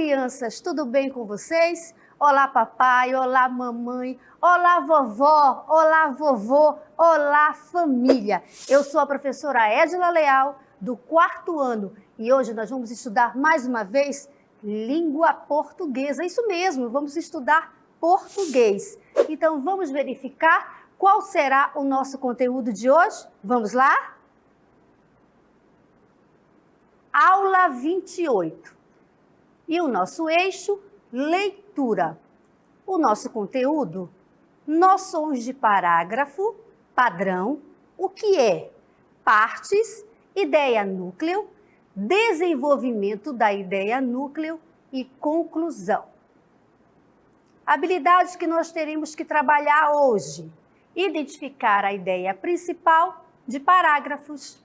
crianças, tudo bem com vocês? Olá, papai, olá, mamãe, olá, vovó, olá, vovô, olá, família. Eu sou a professora Edila Leal, do 4º ano, e hoje nós vamos estudar mais uma vez língua portuguesa. Isso mesmo, vamos estudar português. Então, vamos verificar qual será o nosso conteúdo de hoje? Vamos lá? Aula 28. E o nosso eixo, leitura. O nosso conteúdo, noções de parágrafo, padrão, o que é, partes, ideia núcleo, desenvolvimento da ideia núcleo e conclusão. Habilidades que nós teremos que trabalhar hoje. Identificar a ideia principal de parágrafos.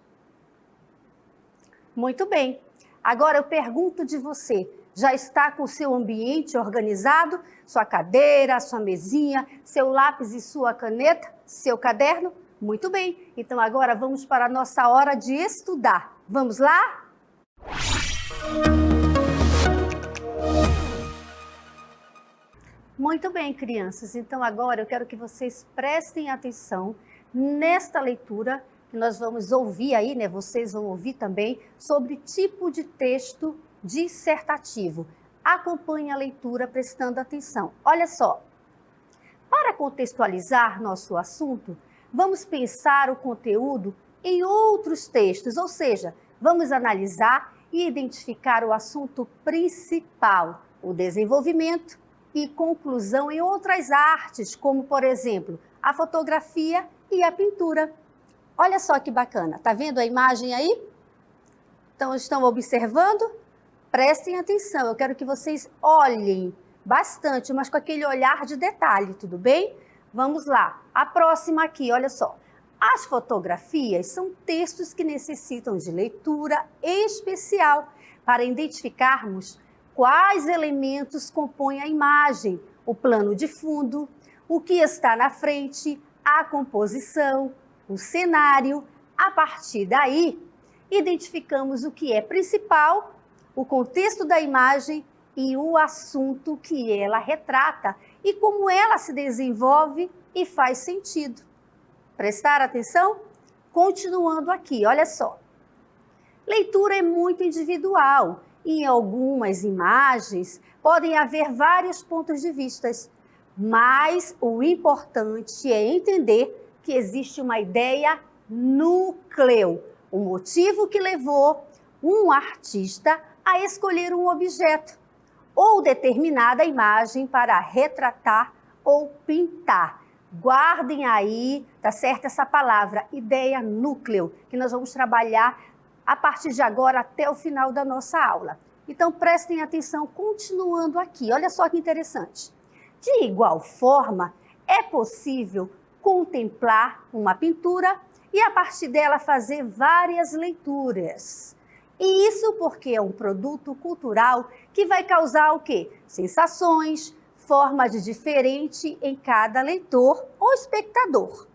Muito bem. Agora eu pergunto de você, já está com o seu ambiente organizado? Sua cadeira, sua mesinha, seu lápis e sua caneta, seu caderno? Muito bem. Então agora vamos para a nossa hora de estudar. Vamos lá? Muito bem, crianças. Então agora eu quero que vocês prestem atenção nesta leitura que nós vamos ouvir aí, né? Vocês vão ouvir também sobre tipo de texto dissertativo. Acompanhe a leitura prestando atenção. Olha só, para contextualizar nosso assunto, vamos pensar o conteúdo em outros textos, ou seja, vamos analisar e identificar o assunto principal, o desenvolvimento e conclusão em outras artes, como, por exemplo, a fotografia e a pintura. Olha só que bacana, tá vendo a imagem aí? Então, estão observando? Prestem atenção, eu quero que vocês olhem bastante, mas com aquele olhar de detalhe, tudo bem? Vamos lá, a próxima aqui, olha só. As fotografias são textos que necessitam de leitura especial para identificarmos quais elementos compõem a imagem, o plano de fundo, o que está na frente, a composição, o cenário. A partir daí, identificamos o que é principal, o contexto da imagem e o assunto que ela retrata e como ela se desenvolve e faz sentido. Prestar atenção? Continuando aqui, olha só. Leitura é muito individual e em algumas imagens podem haver vários pontos de vista, mas o importante é entender que existe uma ideia núcleo, o motivo que levou um artista a escolher um objeto ou determinada imagem para retratar ou pintar. Guardem aí, tá certo, essa palavra, ideia núcleo, que nós vamos trabalhar a partir de agora até o final da nossa aula. Então prestem atenção, continuando aqui, olha só que interessante. De igual forma, é possível contemplar uma pintura e a partir dela fazer várias leituras. E isso porque é um produto cultural que vai causar o quê? Sensações, formas de diferente em cada leitor ou espectador.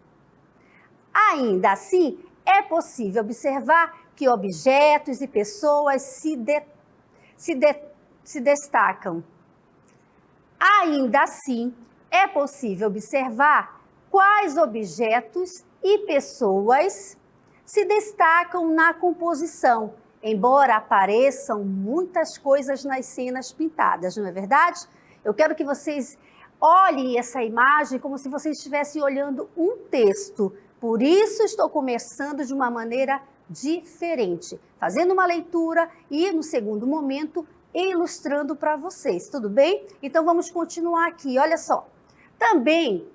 Ainda assim, é possível observar que objetos e pessoas se destacam. Ainda assim, é possível observar quais objetos e pessoas se destacam na composição, embora apareçam muitas coisas nas cenas pintadas, não é verdade? Eu quero que vocês olhem essa imagem como se vocês estivessem olhando um texto. Por isso, estou começando de uma maneira diferente, fazendo uma leitura e, no segundo momento, ilustrando para vocês, tudo bem? Então, vamos continuar aqui, olha só. Também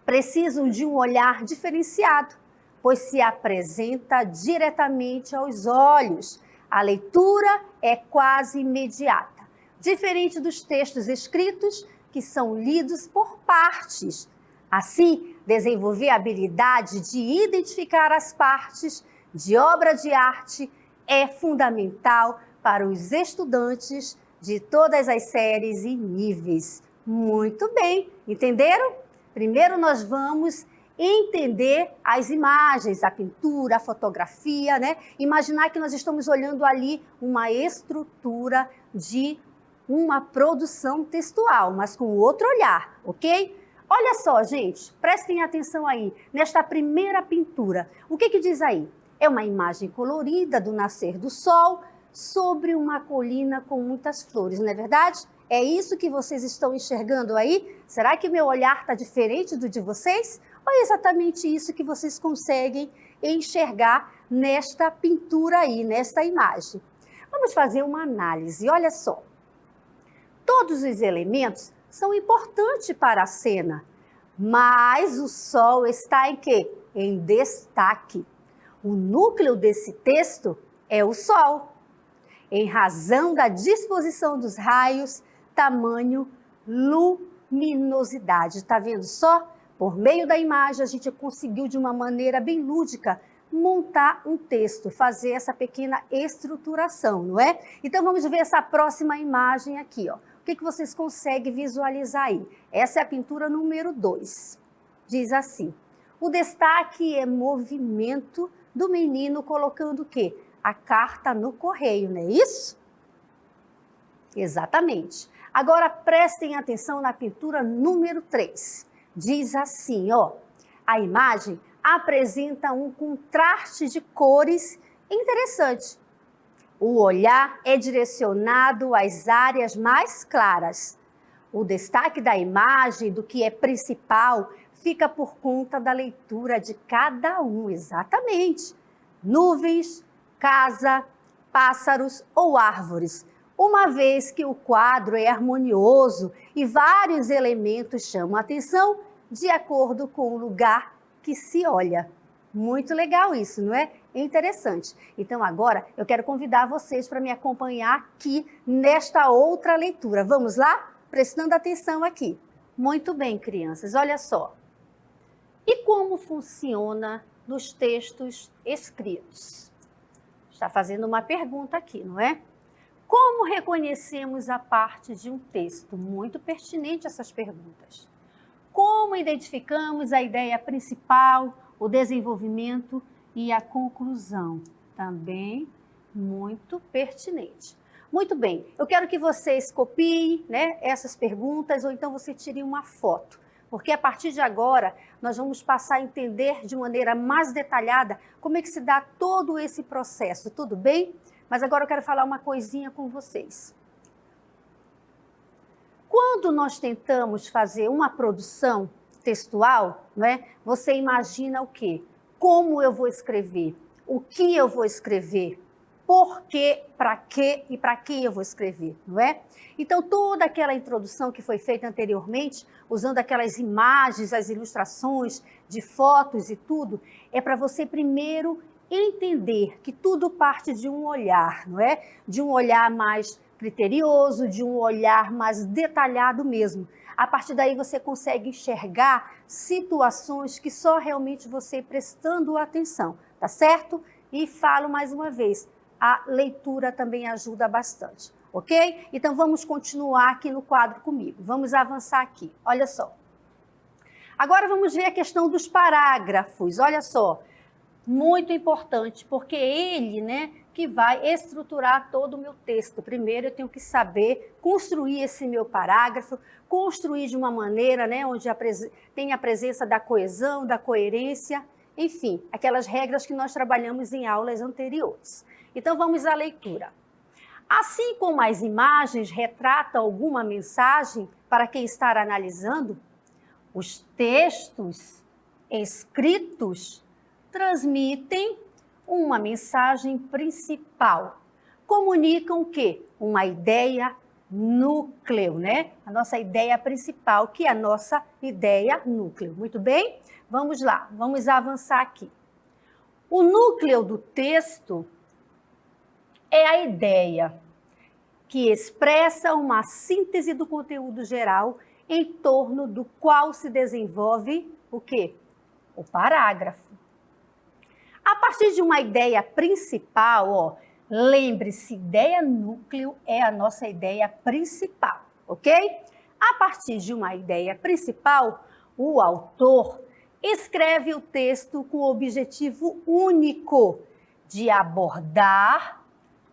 precisam de um olhar diferenciado, pois se apresenta diretamente aos olhos. A leitura é quase imediata, diferente dos textos escritos, que são lidos por partes. Assim, desenvolver a habilidade de identificar as partes de obra de arte é fundamental para os estudantes de todas as séries e níveis. Muito bem, entenderam? Primeiro nós vamos entender as imagens, a pintura, a fotografia, né? Imaginar que nós estamos olhando ali uma estrutura de uma produção textual, mas com outro olhar, ok? Olha só, gente, prestem atenção aí, nesta primeira pintura. O que diz aí? É uma imagem colorida do nascer do sol sobre uma colina com muitas flores, não é verdade? É isso que vocês estão enxergando aí? Será que meu olhar está diferente do de vocês? Ou é exatamente isso que vocês conseguem enxergar nesta pintura aí, nesta imagem? Vamos fazer uma análise, olha só. Todos os elementos são importantes para a cena, mas o sol está em quê? Em destaque. O núcleo desse texto é o sol, em razão da disposição dos raios, tamanho, luminosidade. Está vendo só? Por meio da imagem, a gente conseguiu, de uma maneira bem lúdica, montar um texto, fazer essa pequena estruturação, não é? Então, vamos ver essa próxima imagem aqui, ó. O que vocês conseguem visualizar aí? Essa é a pintura número 2. Diz assim: o destaque é movimento do menino colocando o quê? A carta no correio, não é isso? Exatamente. Agora prestem atenção na pintura número 3. Diz assim, ó, a imagem apresenta um contraste de cores interessante. O olhar é direcionado às áreas mais claras. O destaque da imagem, do que é principal, fica por conta da leitura de cada um, exatamente. Nuvens, casa, pássaros ou árvores, uma vez que o quadro é harmonioso e vários elementos chamam a atenção de acordo com o lugar que se olha. Muito legal isso, não é? É interessante. Então agora eu quero convidar vocês para me acompanhar aqui nesta outra leitura. Vamos lá? Prestando atenção aqui. Muito bem, crianças, olha só. E como funciona nos textos escritos? Está fazendo uma pergunta aqui, não é? Como reconhecemos a parte de um texto? Muito pertinente essas perguntas. Como identificamos a ideia principal, o desenvolvimento e a conclusão? Também muito pertinente. Muito bem, eu quero que vocês copiem, né, essas perguntas ou então você tire uma foto, porque a partir de agora nós vamos passar a entender de maneira mais detalhada como é que se dá todo esse processo, tudo bem? Mas agora eu quero falar uma coisinha com vocês. Quando nós tentamos fazer uma produção textual, né, você imagina o quê? Como eu vou escrever? O que eu vou escrever? Por quê, para quê e para quem eu vou escrever, não é? Então, toda aquela introdução que foi feita anteriormente, usando aquelas imagens, as ilustrações de fotos e tudo, é para você primeiro entender que tudo parte de um olhar, não é? De um olhar mais criterioso, de um olhar mais detalhado mesmo. A partir daí você consegue enxergar situações que só realmente você prestando atenção, tá certo? E falo mais uma vez, a leitura também ajuda bastante, ok? Então vamos continuar aqui no quadro comigo, vamos avançar aqui, olha só. Agora vamos ver a questão dos parágrafos, olha só. Muito importante, porque ele, né, que vai estruturar todo o meu texto. Primeiro eu tenho que saber construir esse meu parágrafo, construir de uma maneira, né, onde tem a presença da coesão, da coerência, enfim, aquelas regras que nós trabalhamos em aulas anteriores. Então vamos à leitura. Assim como as imagens retratam alguma mensagem para quem está analisando, os textos escritos transmitem uma mensagem principal. Comunicam o quê? Uma ideia núcleo, né? A nossa ideia principal, que é a nossa ideia núcleo. Muito bem? Vamos lá, vamos avançar aqui. O núcleo do texto é a ideia que expressa uma síntese do conteúdo geral em torno do qual se desenvolve o quê? O parágrafo. A partir de uma ideia principal, ó, lembre-se, ideia núcleo é a nossa ideia principal, ok? A partir de uma ideia principal, o autor escreve o texto com o objetivo único de abordar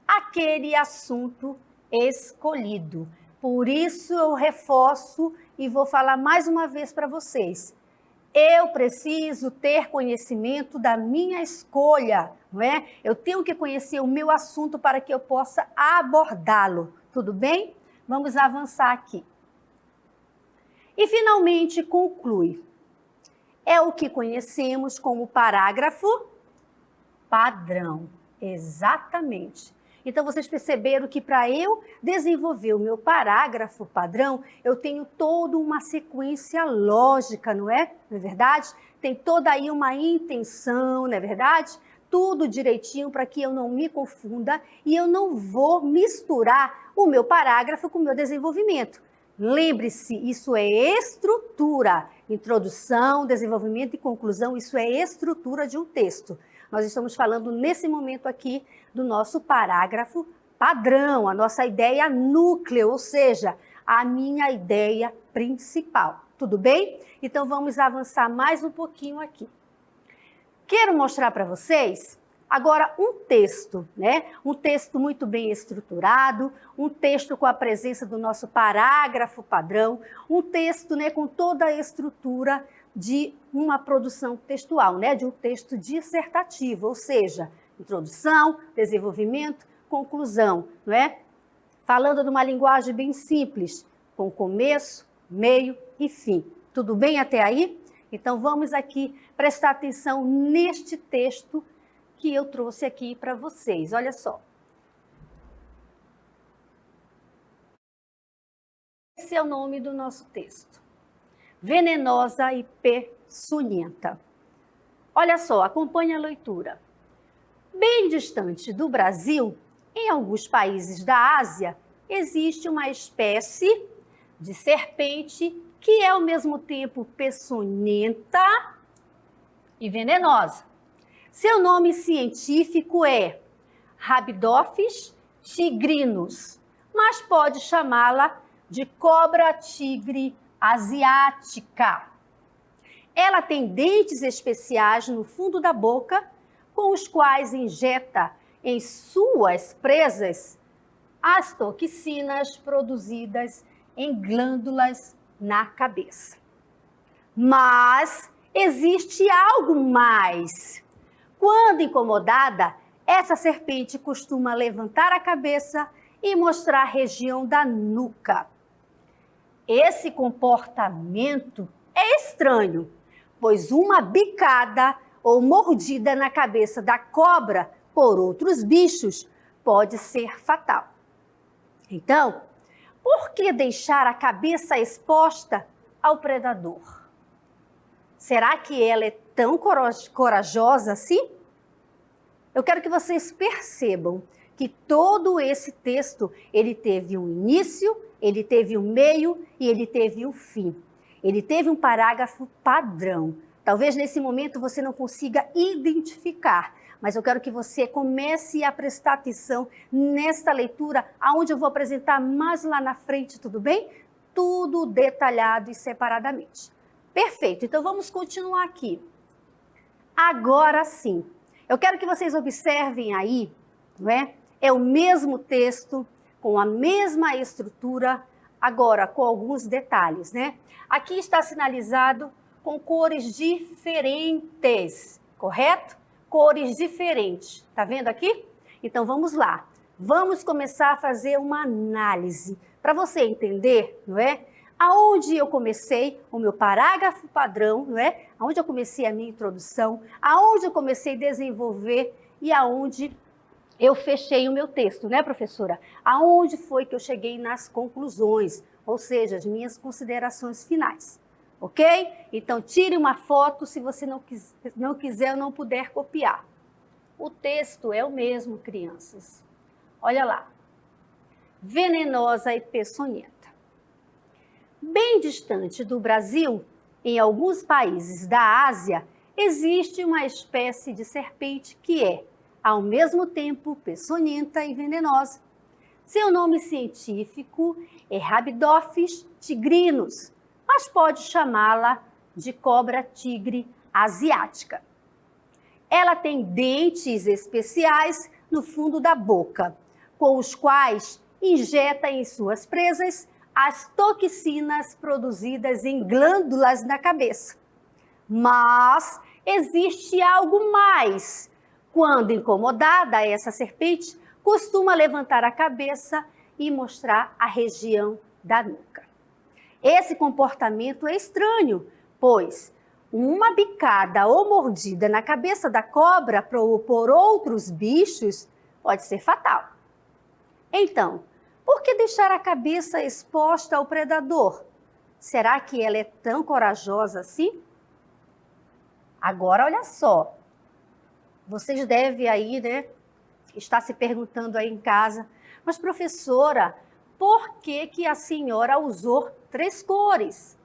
aquele assunto escolhido. Por isso eu reforço e vou falar mais uma vez para vocês. Eu preciso ter conhecimento da minha escolha, não é? Eu tenho que conhecer o meu assunto para que eu possa abordá-lo, tudo bem? Vamos avançar aqui. E finalmente conclui. É o que conhecemos como parágrafo padrão. Exatamente. Então, vocês perceberam que para eu desenvolver o meu parágrafo padrão, eu tenho toda uma sequência lógica, não é? Não é verdade? Tem toda aí uma intenção, não é verdade? Tudo direitinho para que eu não me confunda e eu não vou misturar o meu parágrafo com o meu desenvolvimento. Lembre-se, isso é estrutura. Introdução, desenvolvimento e conclusão, isso é estrutura de um texto. Nós estamos falando nesse momento aqui do nosso parágrafo padrão, a nossa ideia núcleo, ou seja, a minha ideia principal. Tudo bem? Então vamos avançar mais um pouquinho aqui. Quero mostrar para vocês agora um texto, né? Um texto muito bem estruturado, um texto com a presença do nosso parágrafo padrão, um texto, né, com toda a estrutura de uma produção textual, né, de um texto dissertativo, ou seja, introdução, desenvolvimento, conclusão, não é? Falando de uma linguagem bem simples, com começo, meio e fim. Tudo bem até aí? Então vamos aqui prestar atenção neste texto que eu trouxe aqui para vocês. Olha só. Esse é o nome do nosso texto. Venenosa e peçonhenta. Olha só, acompanhe a leitura. Bem distante do Brasil, em alguns países da Ásia, existe uma espécie de serpente que é ao mesmo tempo peçonhenta e venenosa. Seu nome científico é Rhabdophis tigrinus, mas pode chamá-la de cobra-tigre asiática. Ela tem dentes especiais no fundo da boca, com os quais injeta em suas presas as toxinas produzidas em glândulas na cabeça. Mas existe algo mais. Quando incomodada, essa serpente costuma levantar a cabeça e mostrar a região da nuca. Esse comportamento é estranho, pois uma bicada ou mordida na cabeça da cobra por outros bichos pode ser fatal. Então, por que deixar a cabeça exposta ao predador? Será que ela é tão corajosa assim? Eu quero que vocês percebam que todo esse texto, ele teve um início, ele teve um meio e ele teve um fim. Ele teve um parágrafo padrão. Talvez nesse momento você não consiga identificar, mas eu quero que você comece a prestar atenção nesta leitura, aonde eu vou apresentar mais lá na frente, tudo bem? Tudo detalhado e separadamente. Perfeito, então vamos continuar aqui. Agora sim, eu quero que vocês observem aí, não é? É o mesmo texto, com a mesma estrutura, agora com alguns detalhes, né? Aqui está sinalizado com cores diferentes, correto? Cores diferentes, tá vendo aqui? Então vamos lá, vamos começar a fazer uma análise, para você entender, não é? Aonde eu comecei o meu parágrafo padrão, não é? Aonde eu comecei a minha introdução, aonde eu comecei a desenvolver e aonde eu fechei o meu texto, né, professora? Aonde foi que eu cheguei nas conclusões, ou seja, as minhas considerações finais, ok? Então, tire uma foto se você não quiser ou não puder copiar. O texto é o mesmo, crianças. Olha lá. Venenosa e peçonhenta. Bem distante do Brasil, em alguns países da Ásia, existe uma espécie de serpente que é, ao mesmo tempo, peçonhenta e venenosa. Seu nome científico é Rhabdophis tigrinus, mas pode chamá-la de cobra-tigre asiática. Ela tem dentes especiais no fundo da boca, com os quais injeta em suas presas as toxinas produzidas em glândulas na cabeça. Mas existe algo mais. Quando incomodada, essa serpente costuma levantar a cabeça e mostrar a região da nuca. Esse comportamento é estranho, pois uma bicada ou mordida na cabeça da cobra por outros bichos pode ser fatal. Então, por que deixar a cabeça exposta ao predador? Será que ela é tão corajosa assim? Agora, olha só, vocês devem aí, né, estar se perguntando aí em casa, mas professora, por que a senhora usou 3 cores?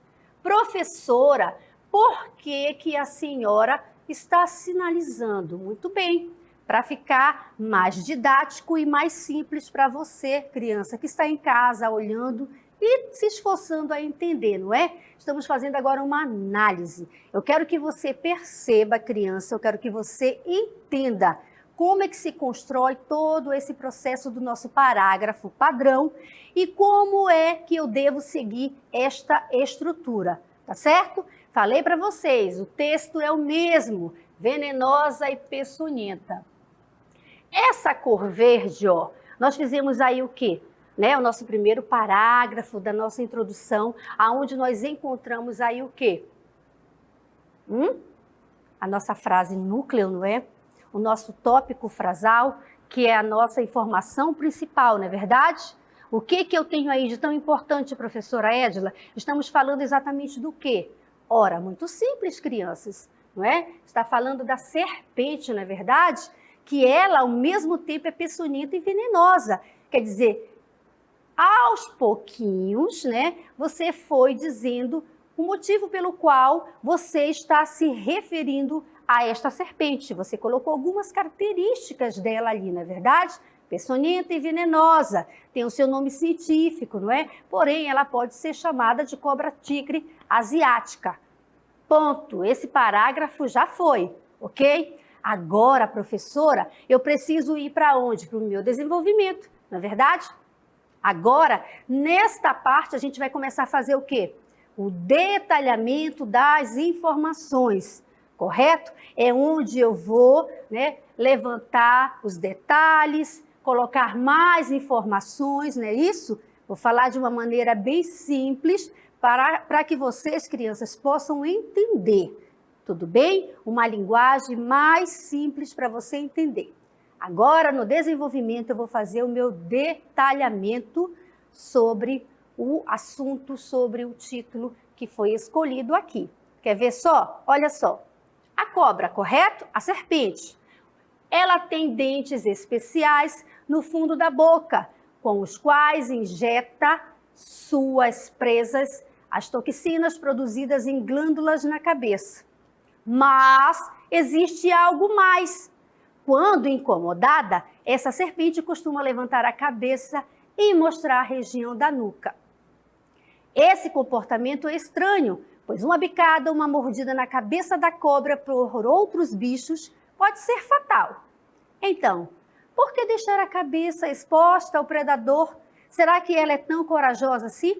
Professora, por que a senhora está sinalizando? Muito bem, para ficar mais didático e mais simples para você, criança que está em casa olhando e se esforçando a entender, não é? Estamos fazendo agora uma análise. Eu quero que você perceba, criança, eu quero que você entenda como é que se constrói todo esse processo do nosso parágrafo padrão e como é que eu devo seguir esta estrutura, tá certo? Falei para vocês, o texto é o mesmo, venenosa e peçonhenta. Essa cor verde, ó, nós fizemos aí o quê? Né? O nosso primeiro parágrafo da nossa introdução, aonde nós encontramos aí o quê? A nossa frase núcleo, não é? O nosso tópico frasal, que é a nossa informação principal, não é verdade? O que eu tenho aí de tão importante, professora Edila? Estamos falando exatamente do quê? Ora, muito simples, crianças, não é? Está falando da serpente, não é verdade? Que ela, ao mesmo tempo, é peçonhenta e venenosa. Quer dizer, aos pouquinhos, né, você foi dizendo o motivo pelo qual você está se referindo a esta serpente. Você colocou algumas características dela ali, não é verdade? Peçonhenta e venenosa, tem o seu nome científico, não é? Porém, ela pode ser chamada de cobra-tigre asiática. Ponto. Esse parágrafo já foi, ok? Agora, professora, eu preciso ir para onde? Para o meu desenvolvimento, não é verdade? Agora, nesta parte, a gente vai começar a fazer o quê? O detalhamento das informações, correto? É onde eu vou, né, levantar os detalhes, colocar mais informações, não é isso? Vou falar de uma maneira bem simples para que vocês, crianças, possam entender. Tudo bem? Uma linguagem mais simples para você entender. Agora, no desenvolvimento, eu vou fazer o meu detalhamento sobre o assunto, sobre o título que foi escolhido aqui. Quer ver só? Olha só. A cobra, correto? A serpente. Ela tem dentes especiais no fundo da boca, com os quais injeta suas presas, as toxinas produzidas em glândulas na cabeça. Mas existe algo mais. Quando incomodada, essa serpente costuma levantar a cabeça e mostrar a região da nuca. Esse comportamento é estranho, pois uma bicada ou uma mordida na cabeça da cobra por outros bichos pode ser fatal. Então, por que deixar a cabeça exposta ao predador? Será que ela é tão corajosa assim?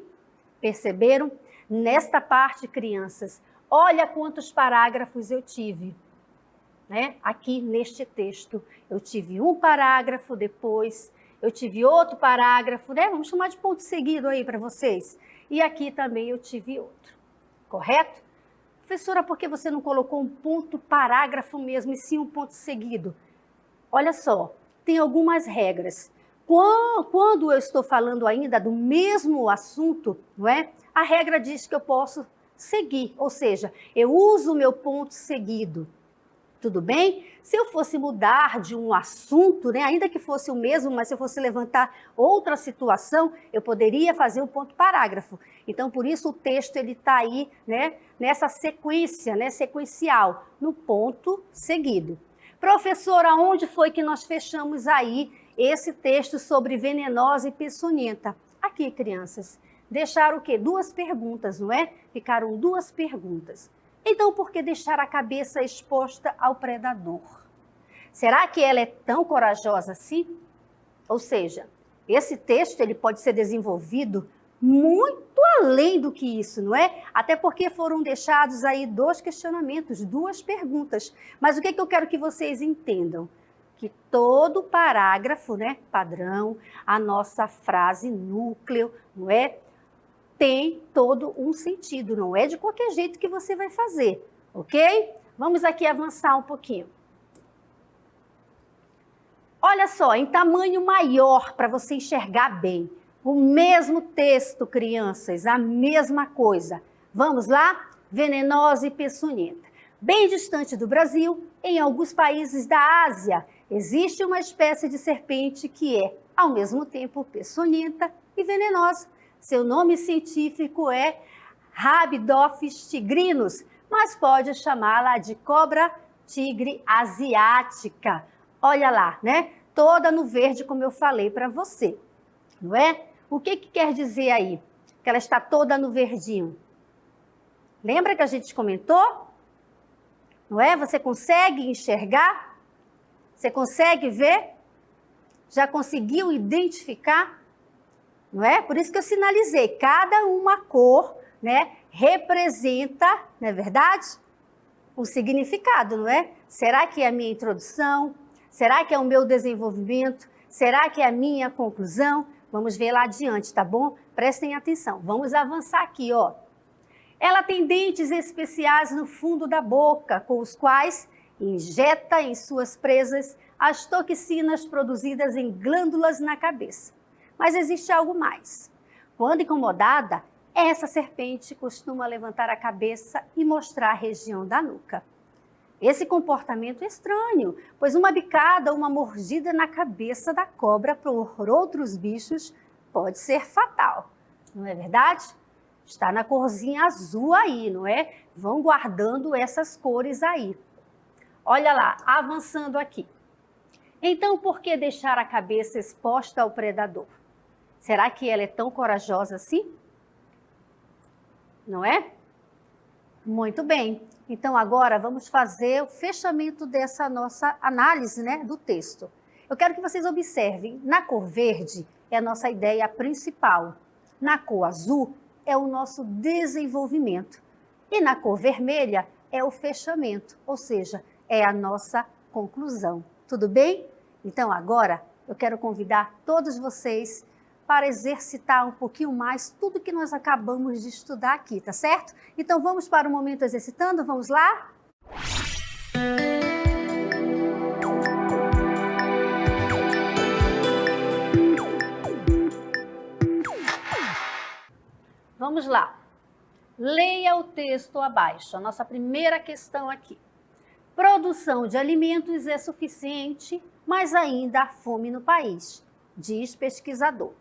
Perceberam? Nesta parte, crianças, olha quantos parágrafos eu tive, né? Aqui neste texto. Eu tive um parágrafo, depois eu tive outro parágrafo, né? Vamos chamar de ponto seguido aí para vocês. E aqui também eu tive outro, correto? Professora, por que você não colocou um ponto parágrafo mesmo e sim um ponto seguido? Olha só, tem algumas regras. Quando eu estou falando ainda do mesmo assunto, não é? A regra diz que eu posso seguir, ou seja, eu uso o meu ponto seguido. Tudo bem? Se eu fosse mudar de um assunto, né, ainda que fosse o mesmo, mas se eu fosse levantar outra situação, eu poderia fazer um ponto parágrafo. Então, por isso o texto ele está aí, né, nessa sequência, né, sequencial, no ponto seguido. Professora, onde foi que nós fechamos aí esse texto sobre venenosa e peçonhenta? Aqui, crianças. Deixaram o quê? 2 perguntas, não é? Ficaram 2 perguntas. Então, por que deixar a cabeça exposta ao predador? Será que ela é tão corajosa assim? Ou seja, esse texto ele pode ser desenvolvido muito além do que isso, não é? Até porque foram deixados aí 2 questionamentos, 2 perguntas. Mas o que eu quero que vocês entendam? Que todo parágrafo, né, padrão, a nossa frase núcleo, não é? Tem todo um sentido, não é de qualquer jeito que você vai fazer, ok? Vamos aqui avançar um pouquinho. Olha só, em tamanho maior para você enxergar bem. O mesmo texto, crianças, a mesma coisa. Vamos lá? Venenosa e peçonhenta. Bem distante do Brasil, em alguns países da Ásia, existe uma espécie de serpente que é, ao mesmo tempo, peçonhenta e venenosa. Seu nome científico é Rabidophis tigrinus, mas pode chamá-la de cobra tigre asiática. Olha lá, né? Toda no verde, como eu falei para você, não é? O que quer dizer aí? Que ela está toda no verdinho. Lembra que a gente comentou? Não é? Você consegue enxergar? Você consegue ver? Já conseguiu identificar? Não é? Por isso que eu sinalizei. Cada uma cor, né, representa, não é verdade? O significado, não é? Será que é a minha introdução? Será que é o meu desenvolvimento? Será que é a minha conclusão? Vamos ver lá adiante, tá bom? Prestem atenção. Vamos avançar aqui, ó. Ela tem dentes especiais no fundo da boca, com os quais injeta em suas presas as toxinas produzidas em glândulas na cabeça. Mas existe algo mais. Quando incomodada, essa serpente costuma levantar a cabeça e mostrar a região da nuca. Esse comportamento é estranho, pois uma bicada ou uma mordida na cabeça da cobra por outros bichos pode ser fatal. Não é verdade? Está na corzinha azul aí, não é? Vão guardando essas cores aí. Olha lá, avançando aqui. Então, por que deixar a cabeça exposta ao predador? Será que ela é tão corajosa assim? Não é? Muito bem. Então, agora vamos fazer o fechamento dessa nossa análise, né, do texto. Eu quero que vocês observem, na cor verde é a nossa ideia principal. Na cor azul é o nosso desenvolvimento. E na cor vermelha é o fechamento, ou seja, é a nossa conclusão. Tudo bem? Então, agora eu quero convidar todos vocês para exercitar um pouquinho mais tudo que nós acabamos de estudar aqui, tá certo? Então vamos para o momento exercitando, vamos lá? Vamos lá. Leia o texto abaixo, a nossa primeira questão aqui. Produção de alimentos é suficiente, mas ainda há fome no país, diz pesquisador.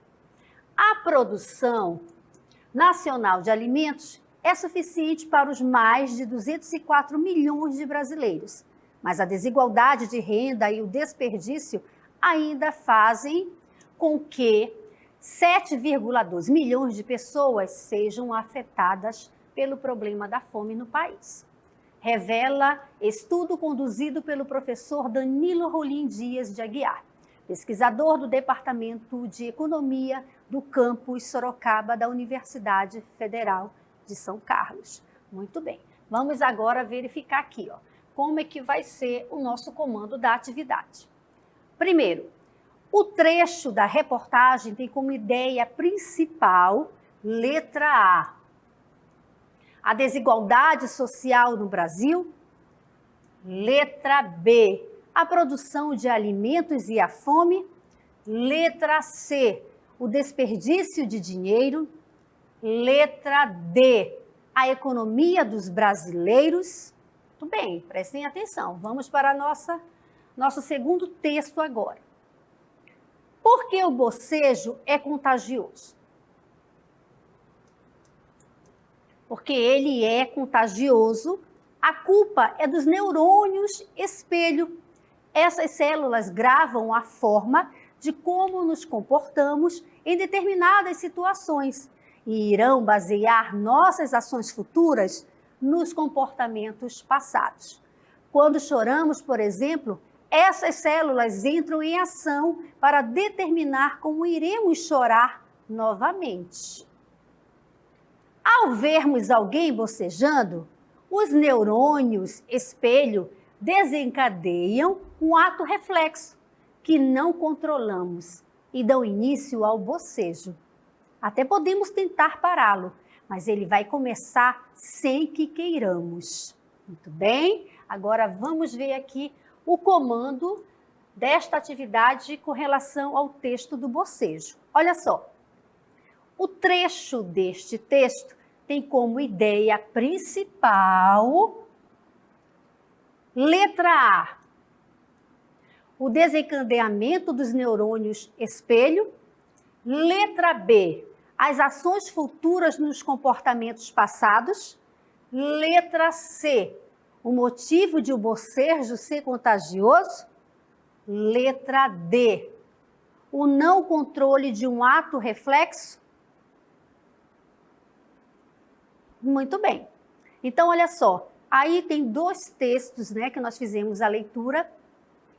A produção nacional de alimentos é suficiente para os mais de 204 milhões de brasileiros, mas a desigualdade de renda e o desperdício ainda fazem com que 7,2 milhões de pessoas sejam afetadas pelo problema da fome no país. Revela estudo conduzido pelo professor Danilo Rolim Dias de Aguiar, pesquisador do Departamento de Economia do campus Sorocaba da Universidade Federal de São Carlos. Muito bem, vamos agora verificar aqui, ó, como é que vai ser o nosso comando da atividade. Primeiro, o trecho da reportagem tem como ideia principal, letra A, a desigualdade social no Brasil. Letra B, a produção de alimentos e a fome. Letra C, o desperdício de dinheiro. Letra D, a economia dos brasileiros. Muito bem, prestem atenção. Vamos para nosso segundo texto agora. Por que o bocejo é contagioso? Porque ele é contagioso. A culpa é dos neurônios espelho. Essas células gravam a forma de como nos comportamos em determinadas situações e irão basear nossas ações futuras nos comportamentos passados. Quando choramos, por exemplo, essas células entram em ação para determinar como iremos chorar novamente. Ao vermos alguém bocejando, os neurônios espelho desencadeiam um ato reflexo que não controlamos e dão início ao bocejo. Até podemos tentar pará-lo, mas ele vai começar sem que queiramos. Muito bem, agora vamos ver aqui o comando desta atividade com relação ao texto do bocejo. Olha só, o trecho deste texto tem como ideia principal, letra A, o desencadeamento dos neurônios espelho, letra B, as ações futuras nos comportamentos passados, letra C, o motivo de o bocejo ser contagioso, letra D, o não controle de um ato reflexo. Muito bem. Então, olha só, aí tem 2 textos, né, que nós fizemos a leitura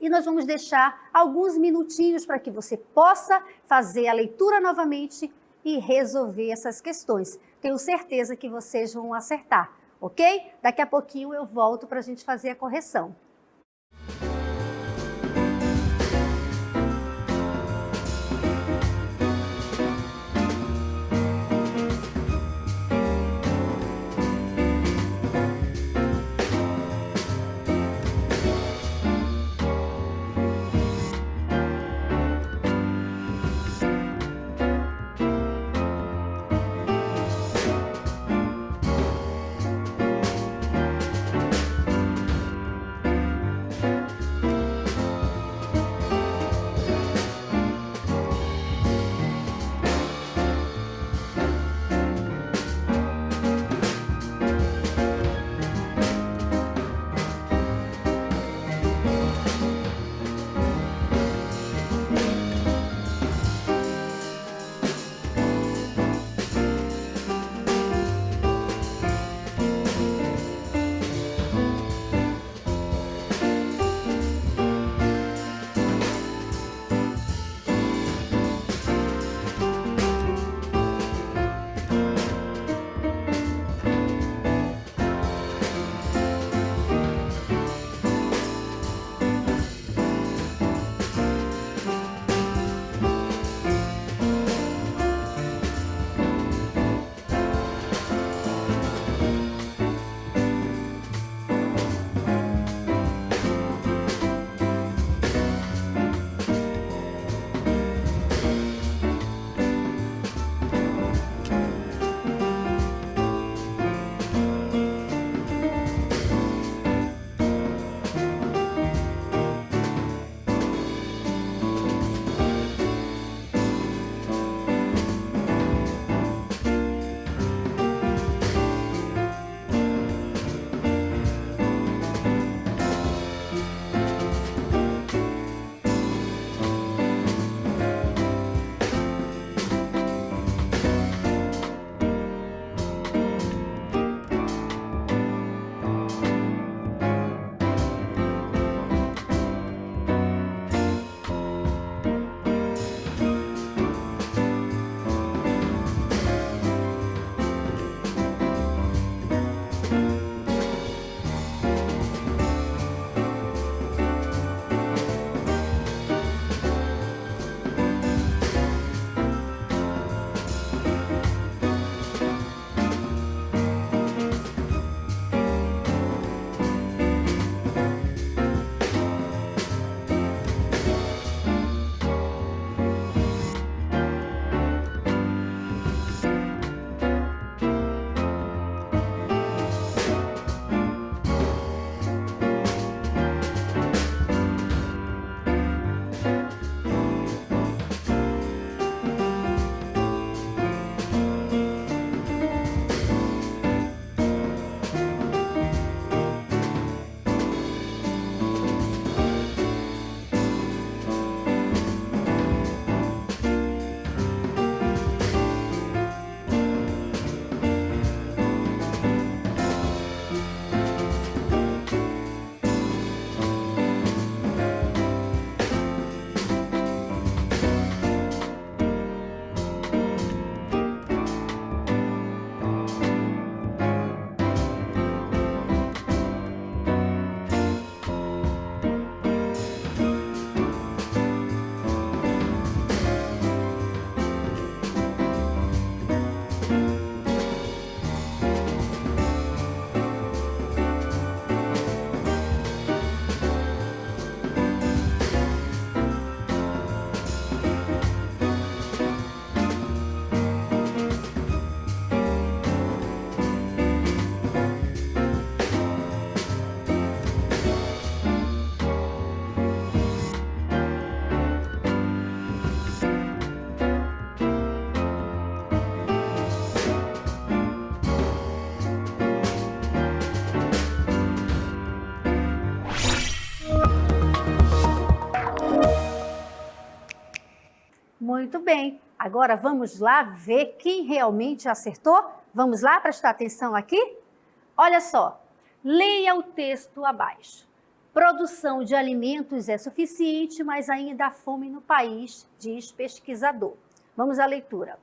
e nós vamos deixar alguns minutinhos para que você possa fazer a leitura novamente e resolver essas questões. Tenho certeza que vocês vão acertar, ok? Daqui a pouquinho eu volto para a gente fazer a correção. Muito bem. Agora vamos lá ver quem realmente acertou? Vamos lá prestar atenção aqui? Olha só, leia o texto abaixo. Produção de alimentos é suficiente, mas ainda há fome no país, diz pesquisador. Vamos à leitura.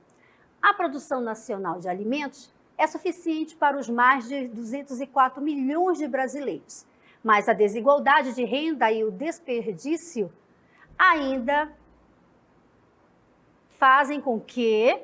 A produção nacional de alimentos é suficiente para os mais de 204 milhões de brasileiros, mas a desigualdade de renda e o desperdício ainda fazem com que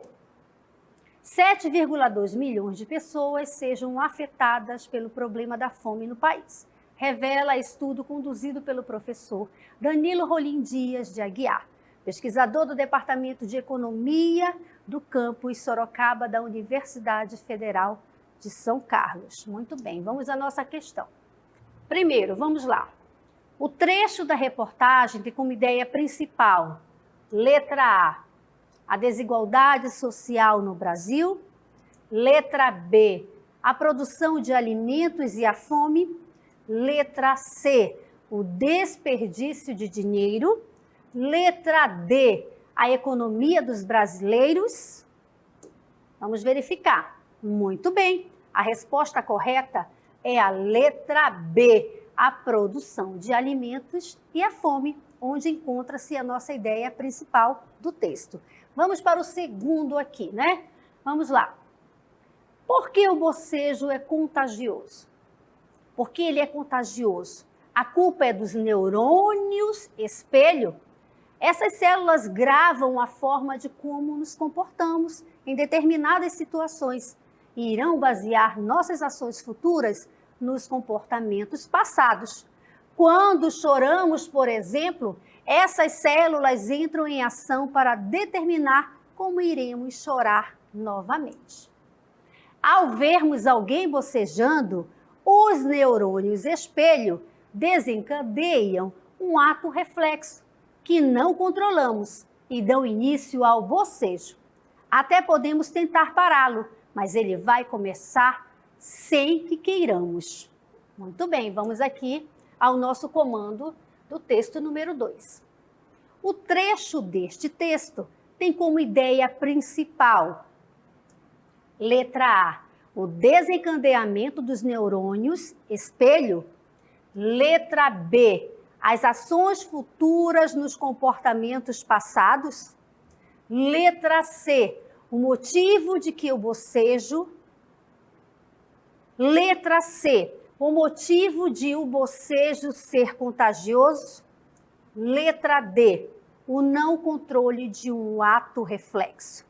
7,2 milhões de pessoas sejam afetadas pelo problema da fome no país, revela estudo conduzido pelo professor Danilo Rolim Dias de Aguiar, pesquisador do Departamento de Economia do campus Sorocaba da Universidade Federal de São Carlos. Muito bem, vamos à nossa questão. Primeiro, vamos lá. O trecho da reportagem tem como ideia principal, letra A desigualdade social no Brasil. Letra B, a produção de alimentos e a fome. Letra C, o desperdício de dinheiro. Letra D, a economia dos brasileiros. Vamos verificar. Muito bem, a resposta correta é a letra B, a produção de alimentos e a fome, onde encontra-se a nossa ideia principal do texto. Vamos para o segundo aqui, né? Vamos lá. Por que o bocejo é contagioso? Porque ele é contagioso. A culpa é dos neurônios espelho. Essas células gravam a forma de como nos comportamos em determinadas situações e irão basear nossas ações futuras nos comportamentos passados. Quando choramos, por exemplo, essas células entram em ação para determinar como iremos chorar novamente. Ao vermos alguém bocejando, os neurônios espelho desencadeiam um ato reflexo que não controlamos e dão início ao bocejo. Até podemos tentar pará-lo, mas ele vai começar sem que queiramos. Muito bem, vamos aqui ao nosso comando do texto número 2. O trecho deste texto tem como ideia principal, letra A, o desencadeamento dos neurônios espelho. Letra B, as ações futuras nos comportamentos passados. Letra C, o motivo de que o bocejo. Letra C, o motivo de o bocejo ser contagioso. Letra D, o não controle de um ato reflexo.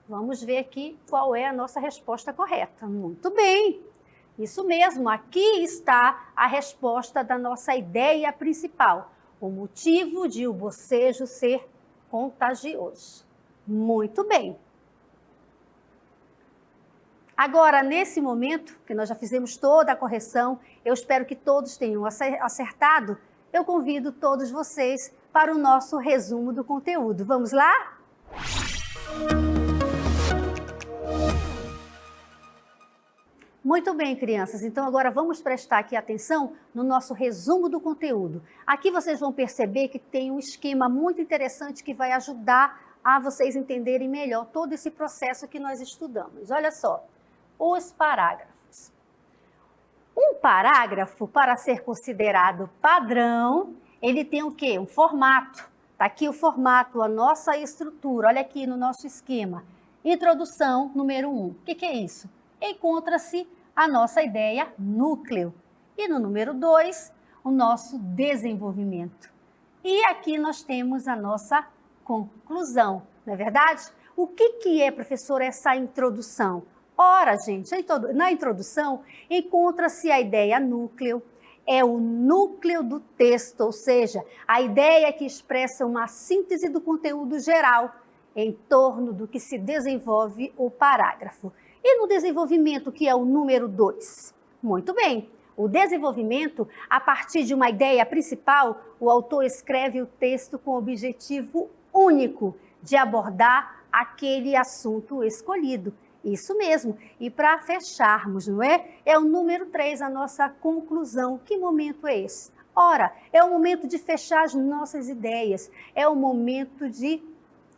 Vamos ver aqui qual é a nossa resposta correta. Muito bem, isso mesmo, aqui está a resposta da nossa ideia principal, o motivo de o bocejo ser contagioso. Muito bem. Agora, nesse momento, que nós já fizemos toda a correção, eu espero que todos tenham acertado, eu convido todos vocês para o nosso resumo do conteúdo. Vamos lá? Muito bem, crianças. Então, agora vamos prestar aqui atenção no nosso resumo do conteúdo. Aqui vocês vão perceber que tem um esquema muito interessante que vai ajudar a vocês entenderem melhor todo esse processo que nós estudamos. Olha só, os parágrafos. Um parágrafo, para ser considerado padrão, ele tem o quê? Um formato. Está aqui o formato, a nossa estrutura. Olha aqui no nosso esquema. Introdução, número 1. O que é isso? Encontra-se a nossa ideia núcleo. E no número 2, o nosso desenvolvimento. E aqui nós temos a nossa conclusão, não é verdade? O que é, professor, essa introdução? Ora, gente, na introdução encontra-se a ideia núcleo, é o núcleo do texto, ou seja, a ideia que expressa uma síntese do conteúdo geral em torno do que se desenvolve o parágrafo. E no desenvolvimento, que é o número 2? Muito bem, o desenvolvimento, a partir de uma ideia principal, o autor escreve o texto com o objetivo único de abordar aquele assunto escolhido. Isso mesmo. E para fecharmos, não é? É o número 3, a nossa conclusão. Que momento é esse? Ora, é o momento de fechar as nossas ideias. É o momento de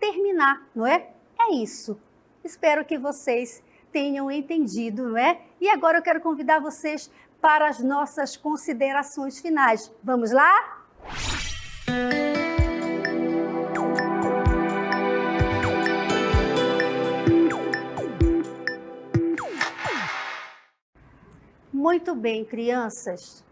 terminar, não é? É isso. Espero que vocês tenham entendido, não é? E agora eu quero convidar vocês para as nossas considerações finais. Vamos lá? Muito bem, crianças.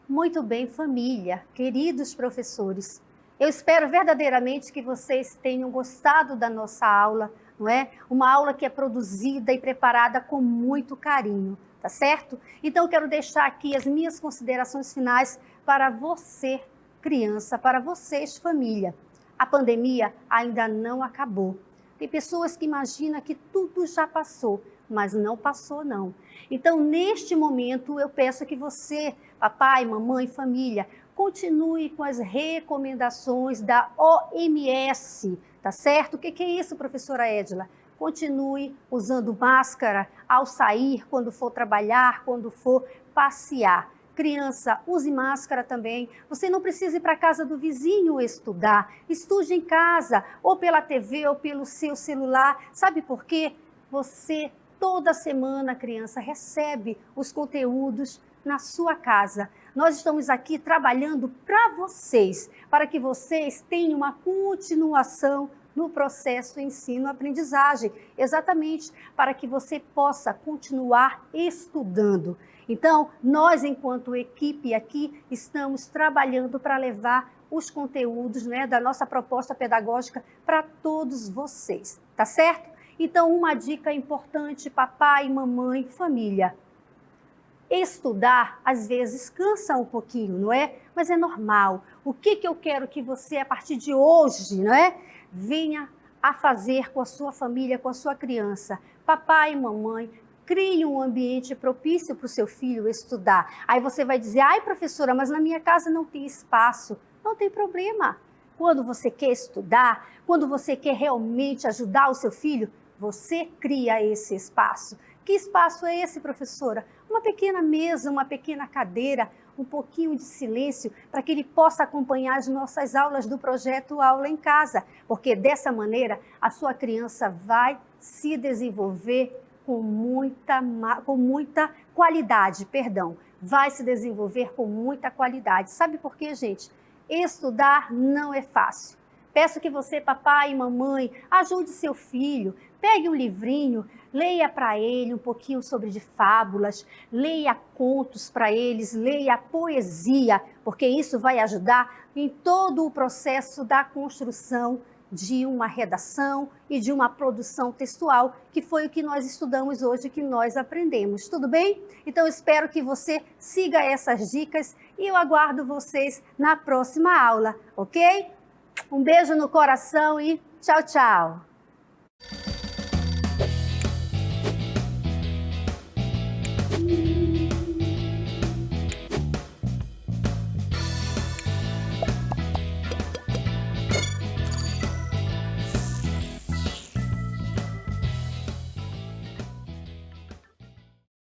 Muito bem, família, queridos professores. Eu espero verdadeiramente que vocês tenham gostado da nossa aula, não é? Uma aula que é produzida e preparada com muito carinho, tá certo? Então, eu quero deixar aqui as minhas considerações finais para você, criança, para vocês, família. A pandemia ainda não acabou. Tem pessoas que imaginam que tudo já passou, mas não passou, não. Então, neste momento, eu peço que você, papai, mamãe, família, continue com as recomendações da OMS, tá certo? O que é isso, professora Edila? Continue usando máscara ao sair, quando for trabalhar, quando for passear. Criança, use máscara também. Você não precisa ir para a casa do vizinho estudar. Estude em casa, ou pela TV, ou pelo seu celular. Sabe por quê? Você, toda semana, criança, recebe os conteúdos na sua casa. Nós estamos aqui trabalhando para vocês, para que vocês tenham uma continuação no processo ensino-aprendizagem, exatamente para que você possa continuar estudando. Então, nós, enquanto equipe aqui, estamos trabalhando para levar os conteúdos, né, da nossa proposta pedagógica para todos vocês, tá certo? Então, uma dica importante, papai, mamãe, família. Estudar, às vezes, cansa um pouquinho, não é? Mas é normal. O que eu quero que você, a partir de hoje, não é? Venha a fazer com a sua família, com a sua criança. Papai e mamãe, crie um ambiente propício para o seu filho estudar. Aí você vai dizer, ai, professora, mas na minha casa não tem espaço. Não tem problema. Quando você quer estudar, quando você quer realmente ajudar o seu filho, você cria esse espaço. Que espaço é esse, professora? Uma pequena mesa, uma pequena cadeira, um pouquinho de silêncio, para que ele possa acompanhar as nossas aulas do projeto Aula em Casa, porque dessa maneira a sua criança vai se desenvolver com muita qualidade, vai se desenvolver com muita qualidade. Sabe por quê, gente? Estudar não é fácil. Peço que você, papai e mamãe, ajude seu filho, pegue um livrinho, leia para ele um pouquinho sobre de fábulas, leia contos para eles, leia poesia, porque isso vai ajudar em todo o processo da construção de uma redação e de uma produção textual, que foi o que nós estudamos hoje, que nós aprendemos. Tudo bem? Então, espero que você siga essas dicas e eu aguardo vocês na próxima aula, ok? Um beijo no coração e tchau, tchau!